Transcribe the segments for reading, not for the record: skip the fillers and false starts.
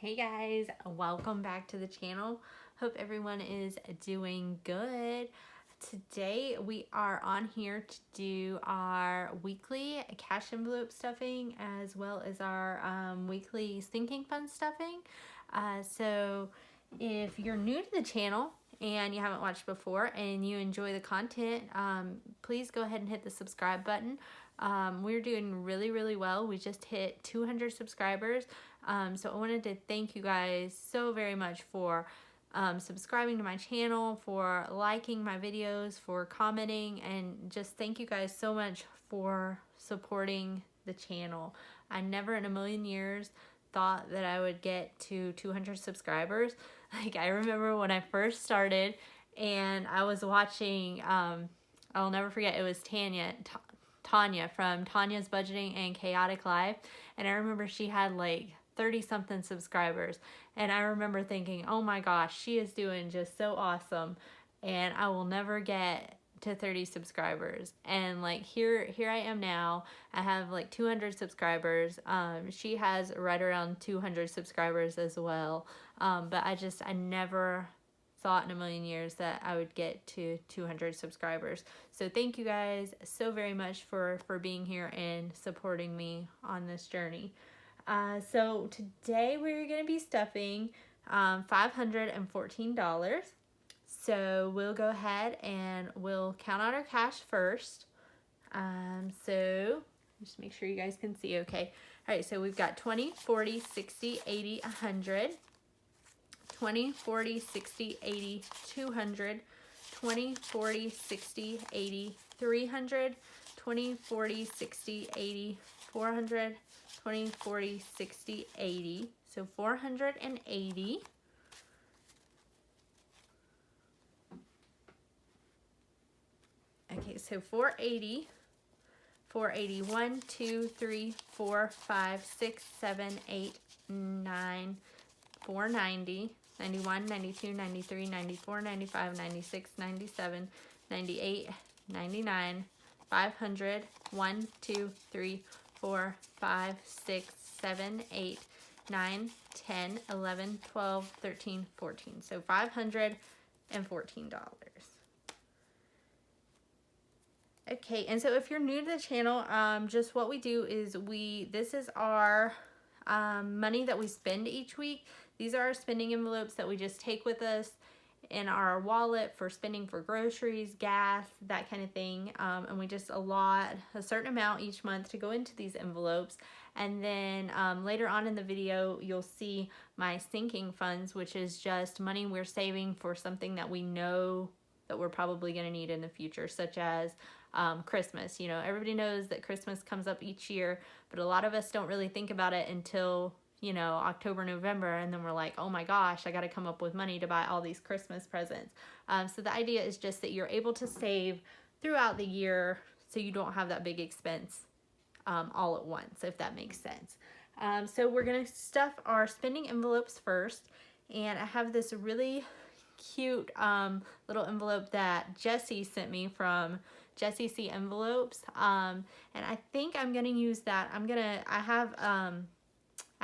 Hey guys, welcome back to the channel. Hope everyone is doing good. Today we are on here to do our weekly cash envelope stuffing as well as our weekly sinking fund stuffing. So if you're new to the channel and you haven't watched before and you enjoy the content, please go ahead and hit the subscribe button. We're doing really well. We just hit 200 subscribers. So I wanted to thank you guys so very much for subscribing to my channel, for liking my videos, for commenting, and just thank you guys so much for supporting the channel. I never in a million years thought that I would get to 200 subscribers. Like, I remember when I first started and I was watching, I'll never forget, it was Tanya from Tanya's Budgeting and Chaotic Life, and I remember she had like 30 something subscribers, and I remember thinking, oh my gosh, she is doing just so awesome and I will never get to 30 subscribers. And like here I am now. I have like 200 subscribers. She has right around 200 subscribers as well. But I never thought in a million years that I would get to 200 subscribers. So thank you guys so very much for being here and supporting me on this journey. So today we're going to be stuffing $514. So we'll go ahead and we'll count out our cash first. So just make sure you guys can see okay. All right, so we've got 20, 40, 60, 80, 100. 20, 40, 60, 80, 200. 20, 40, 60, 80, 300. 20, 40, 60, 80, 400. 20, 40, 60, 80. So 480. Okay, so 480, 480, 2, 3, 4, 5, 6, 7, 8, 9, 490, 91, 92, 93, 94, 95, 96, 97, 98, 99, 500, 1, 2, 3, 4, 5, 6, 7, 8, 9, 10, 11, 12, 13, 14. So $514. Okay, and so if you're new to the channel, just what we do is this is our money that we spend each week. These are our spending envelopes that we just take with us in our wallet for spending for groceries, gas, that kind of thing. And we just allot a certain amount each month to go into these envelopes. And then later on in the video, you'll see my sinking funds, which is just money we're saving for something that we know that we're probably going to need in the future, such as Christmas. You know, everybody knows that Christmas comes up each year, but a lot of us don't really think about it until, you know, October, November, and then we're like, oh my gosh, I got to come up with money to buy all these Christmas presents. So the idea is just that you're able to save throughout the year so you don't have that big expense all at once, if that makes sense. So we're going to stuff our spending envelopes first, and I have this really cute little envelope that Jessie sent me from Jessie C Envelopes, and I think I'm gonna use that. I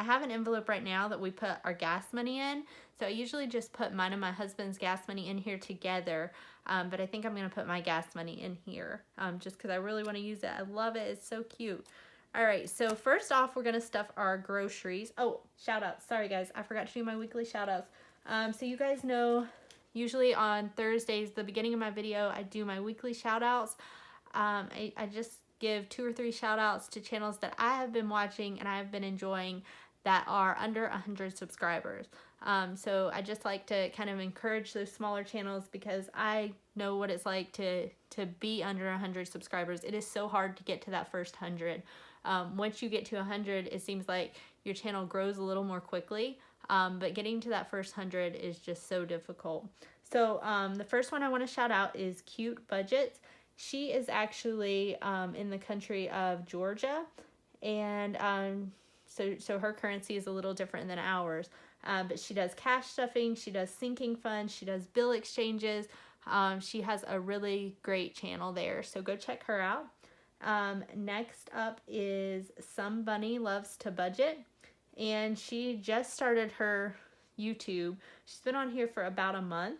have an envelope right now that we put our gas money in, so I usually just put mine and my husband's gas money in here together, but I think I'm gonna put my gas money in here just because I really want to use it. I love it. It's so cute. All right, so first off, we're gonna stuff our groceries. Oh, shout outs. Sorry guys, I forgot to do my weekly shout outs. So you guys know, usually on Thursdays, the beginning of my video, I do my weekly shout outs. I just give 2 or 3 shout outs to channels that I have been watching and I have been enjoying that are under 100 subscribers. So I just like to kind of encourage those smaller channels because I know what it's like to be under 100 subscribers. It is so hard to get to that first 100. Once you get to 100, it seems like your channel grows a little more quickly. But getting to that first 100 is just so difficult. So the first one I want to shout out is Cute Budgets. She is actually in the country of Georgia, and so her currency is a little different than ours. But she does cash stuffing, she does sinking funds, she does bill exchanges. She has a really great channel there, so go check her out. Next up is Sumbunnyluvstobudget. and she just started her YouTube. She's been on here for about a month.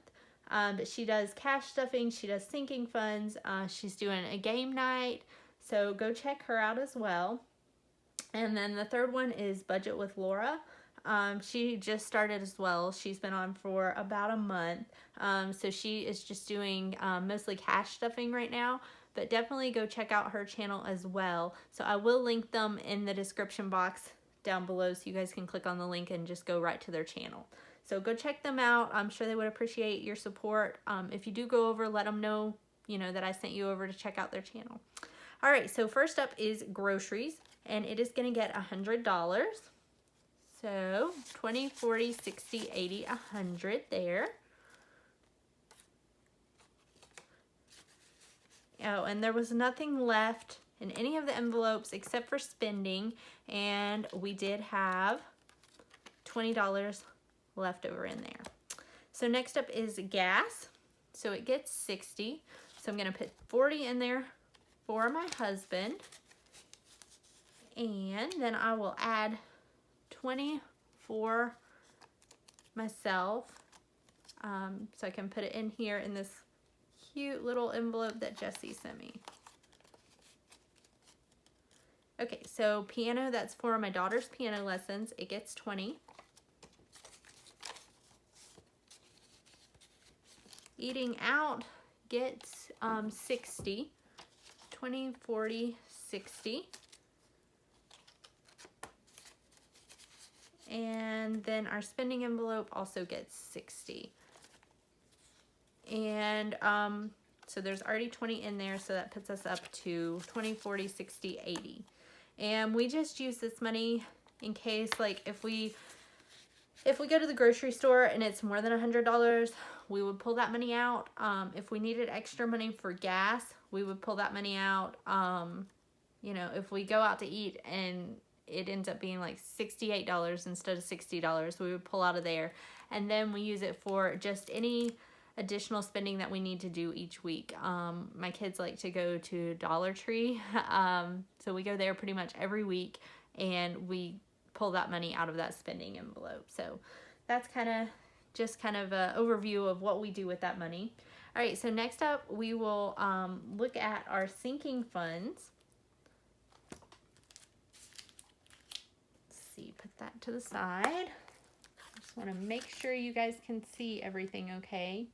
But she does cash stuffing, she does sinking funds, she's doing a game night, so go check her out as well. And then the third one is Budget with Laura. She just started as well. She's been on for about a month. So she is just doing mostly cash stuffing right now, but definitely go check out her channel as well. So I will link them in the description box down below so you guys can click on the link and just go right to their channel. So go check them out. I'm sure they would appreciate your support. If you do go over, let them know, that I sent you over to check out their channel. All right, so first up is groceries, and it is going to get $100. So 20, 40, 60, 80, 100 there. Oh, and there was nothing left in any of the envelopes except for spending, and we did have $20 left over in there. So next up is gas. So it gets 60. So I'm going to put 40 in there for my husband. And then I will add 20 for myself. So I can put it in here in this cute little envelope that Jessie sent me. Okay, so piano, that's for my daughter's piano lessons. It gets 20. Eating out gets 60. 20, 40, 60. And then our spending envelope also gets 60. And so there's already 20 in there, so that puts us up to 20, 40, 60, 80. And we just use this money in case, like, if we go to the grocery store and it's more than $100, we would pull that money out. If we needed extra money for gas, we would pull that money out. If we go out to eat and it ends up being like $68 instead of $60, we would pull out of there. And then we use it for just any additional spending that we need to do each week. My kids like to go to Dollar Tree. So we go there pretty much every week, and we pull that money out of that spending envelope. So that's kind of an overview of what we do with that money. All right, so next up we will look at our sinking funds. Let's see, put that to the side. Just want to make sure you guys can see everything okay.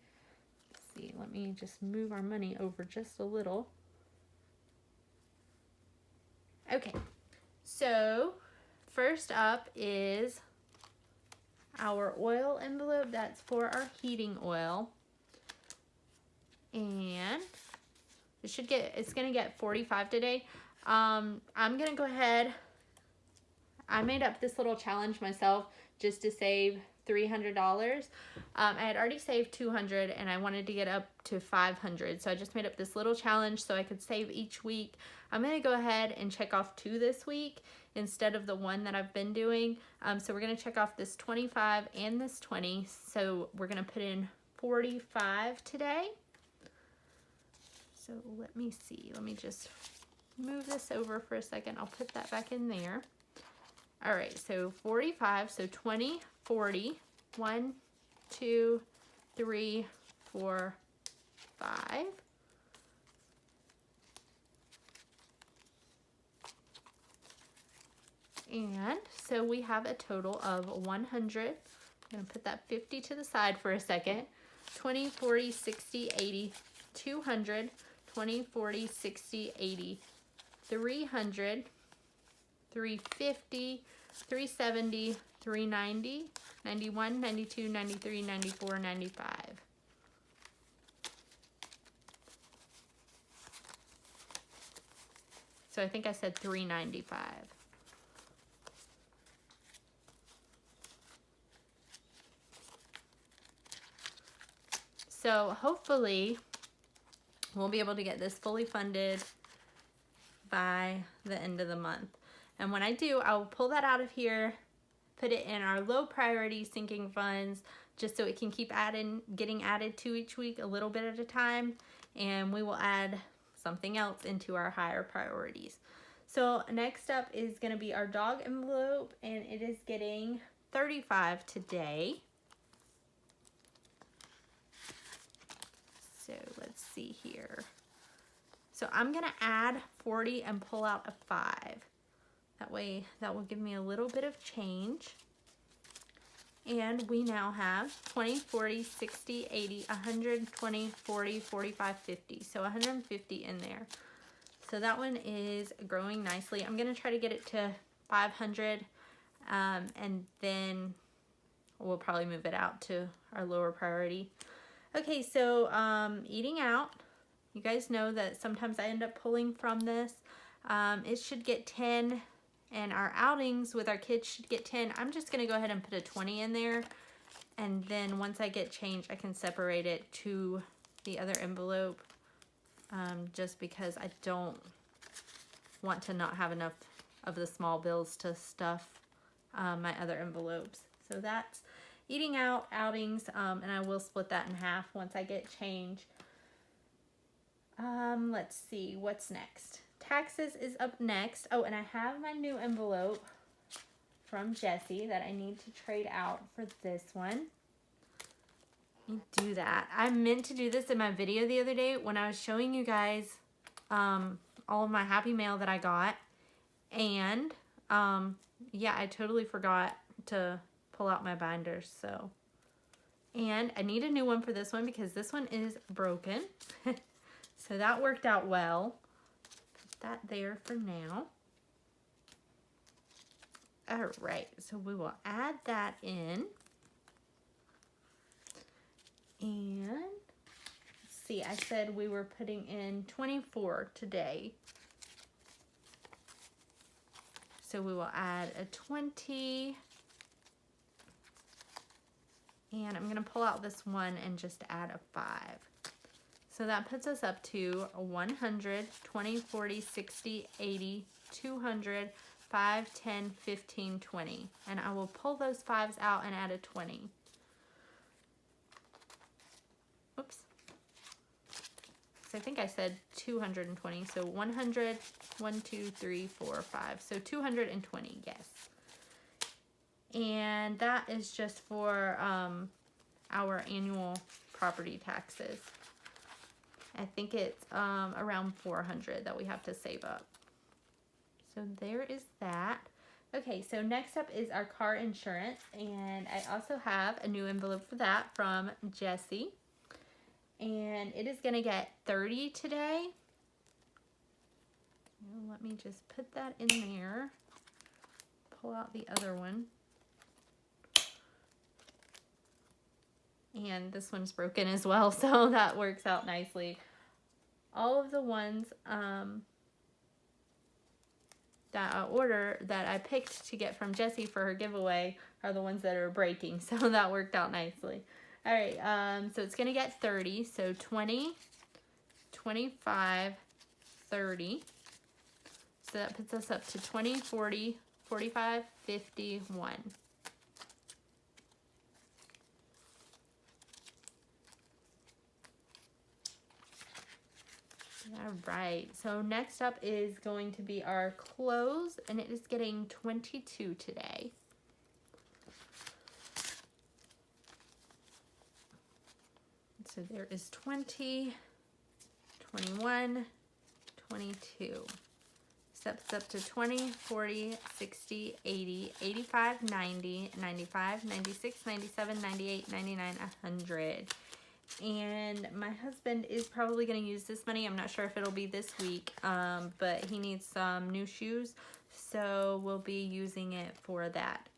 Let's see, let me just move our money over just a little. Okay, so first up is our oil envelope. That's for our heating oil. And it's gonna get 45 today. I'm gonna go ahead. I made up this little challenge myself just to save $300. I had already saved $200 and I wanted to get up to $500. So I just made up this little challenge so I could save each week. I'm gonna go ahead and check off 2 this week instead of the 1 that I've been doing. So we're gonna check off this 25 and this 20. So we're gonna put in 45 today. So let me see, let me just move this over for a second. I'll put that back in there. All right, so 45, so 20, 40, 1, 2, 3, 4, 5. And so we have a total of 100. I'm gonna put that 50 to the side for a second. 20, 40, 60, 80, 200, 20, 40, 60, 80, 300, 350, 370, 390, 91, 92, 93, 94, 95. So I think I said 395. So hopefully we'll be able to get this fully funded by the end of the month. And when I do, I'll pull that out of here, put it in our low priority sinking funds, just so it can keep getting added to each week a little bit at a time. And we will add something else into our higher priorities. So next up is going to be our dog envelope, and it is is getting 35 today. So let's see here. So I'm gonna add 40 and pull out a 5. That way, that will give me a little bit of change. And we now have 20, 40, 60, 80, 120, 40, 45, 50. So 150 in there. So that one is growing nicely. I'm gonna try to get it to 500, and then we'll probably move it out to our lower priority. Okay, so eating out. You guys know that sometimes I end up pulling from this. It should get 10, and our outings with our kids should get 10. I'm just gonna go ahead and put a 20 in there, and then once I get change, I can separate it to the other envelope, just because I don't want to not have enough of the small bills to stuff my other envelopes. So that's eating out, outings, and I will split that in half once I get change. Let's see, what's next? Taxes is up next. Oh, and I have my new envelope from Jessie that I need to trade out for this one. Let me do that. I meant to do this in my video the other day when I was showing you guys all of my Happy Mail that I got. And yeah, I totally forgot to pull out my binders. So, and I need a new one for this one because this one is broken. So that worked out well. Put that there for now. All right, so we will add that in. And let's see, I said we were putting in 24 today. So we will add a 20. And I'm gonna pull out this one and just add a 5. So that puts us up to 100, 20, 40, 60, 80, 200, 5, 10, 15, 20. And I will pull those 5s out and add a 20. Oops. So I think I said 220. So 100, 1, 2, 3, 4, 5. So 220, yes. And that is just for our annual property taxes. I think it's around 400 that we have to save up. So there is that. Okay, so next up is our car insurance, and I also have a new envelope for that from Jessie. And it is gonna get 30 today. Let me just put that in there. Pull out the other one. And this one's broken as well, so that works out nicely. All of the ones that I picked to get from Jessie for her giveaway are the ones that are breaking, so that worked out nicely. All right, so it's gonna get 30, so 20, 25, 30. So that puts us up to 20, 40, 45, 51. All right, so next up is going to be our clothes, and it is getting 22 today. So there is 20, 21, 22. Steps up to 20, 40, 60, 80, 85, 90, 95, 96, 97, 98, 99, 100. And my husband is probably going to use this money. I'm not sure if it'll be this week, but he needs some new shoes, so we'll be using it for that.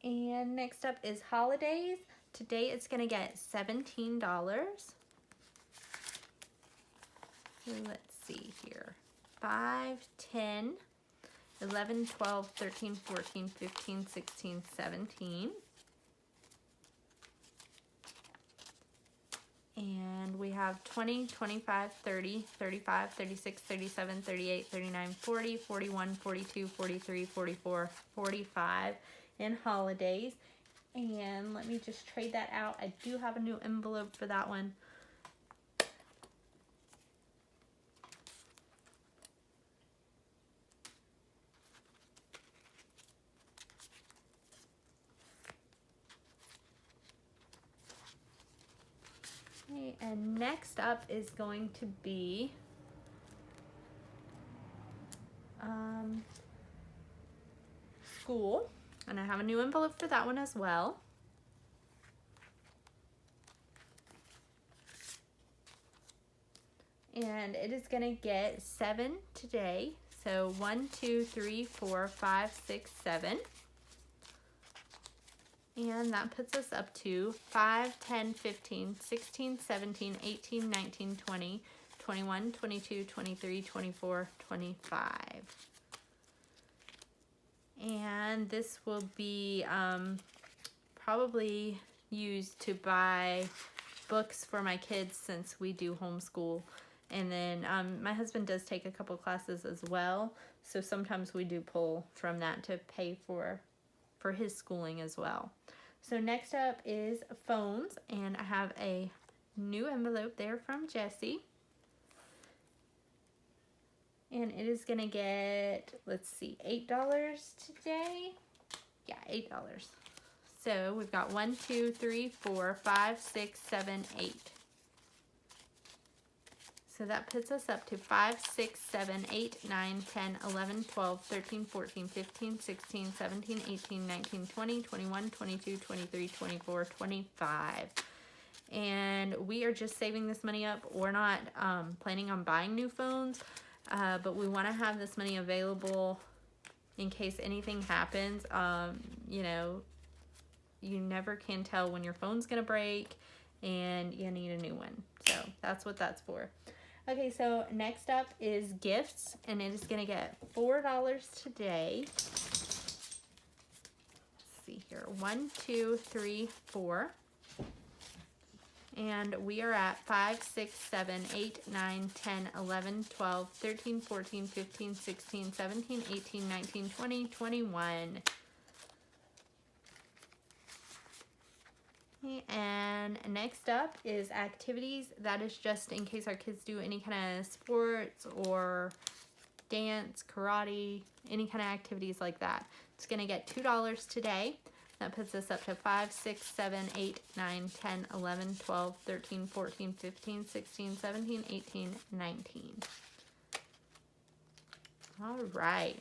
And next up is holidays. Today it's going to get $17. So let's see here. 5, 10, 11, 12, 13, 14, 15, 16, 17. And we have 20, 25, 30, 35, 36, 37, 38, 39, 40, 41, 42, 43, 44, 45 in holidays. And let me just trade that out. I do have a new envelope for that one. and next up is going to be school, and I have a new envelope for that one as well. And it is going to get 7 today. So 1, 2, 3, 4, 5, 6, 7. And that puts us up to 5, 10, 15, 16, 17, 18, 19, 20, 21, 22, 23, 24, 25. And this will be probably used to buy books for my kids since we do homeschool. And then my husband does take a couple classes as well. So sometimes we do pull from that to pay for his schooling as well. So next up is phones, and I have a new envelope there from Jessie. And it is going to get, let's see, $8 today. Yeah, $8. So we've got 1, 2, 3, 4, 5, 6, 7, 8. So that puts us up to 5, 6, 7, 8, 9, 10, 11, 12, 13, 14, 15, 16, 17, 18, 19, 20, 21, 22, 23, 24, 25. And we are just saving this money up. We're not planning on buying new phones, but we want to have this money available in case anything happens. You know, you never can tell when your phone's going to break and you need a new one. So that's what that's for. Okay, so next up is gifts, and it is going to get $4 today. Let's see here. 1, 2, 3, 4. And we are at 5, 6, 7, 8, 9, 10, 11, 12, 13, 14, 15, 16, 17, 18, 19, 20, 21. And next up is activities. That is just in case our kids do any kind of sports or dance, karate, any kind of activities like that. It's going to get $2 today. That puts us up to 5, 6, 7, 8, 9, 10, 11, 12, 13, 14, 15, 16, 17, 18, 19. All right.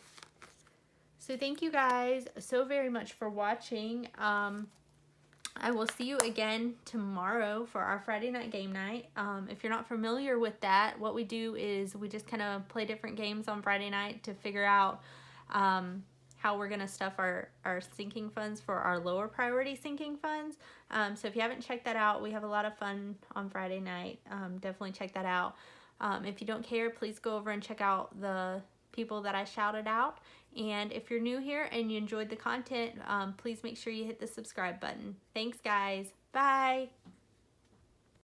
So thank you guys so very much for watching. I will see you again tomorrow for our Friday night game night. If you're not familiar with that, what we do is we just kind of play different games on Friday night to figure out how we're going to stuff our sinking funds for our lower priority sinking funds. So if you haven't checked that out, we have a lot of fun on Friday night. Definitely check that out. If you don't care, please go over and check out the people that I shouted out. And if you're new here and you enjoyed the content, please make sure you hit the subscribe button. Thanks, guys. Bye.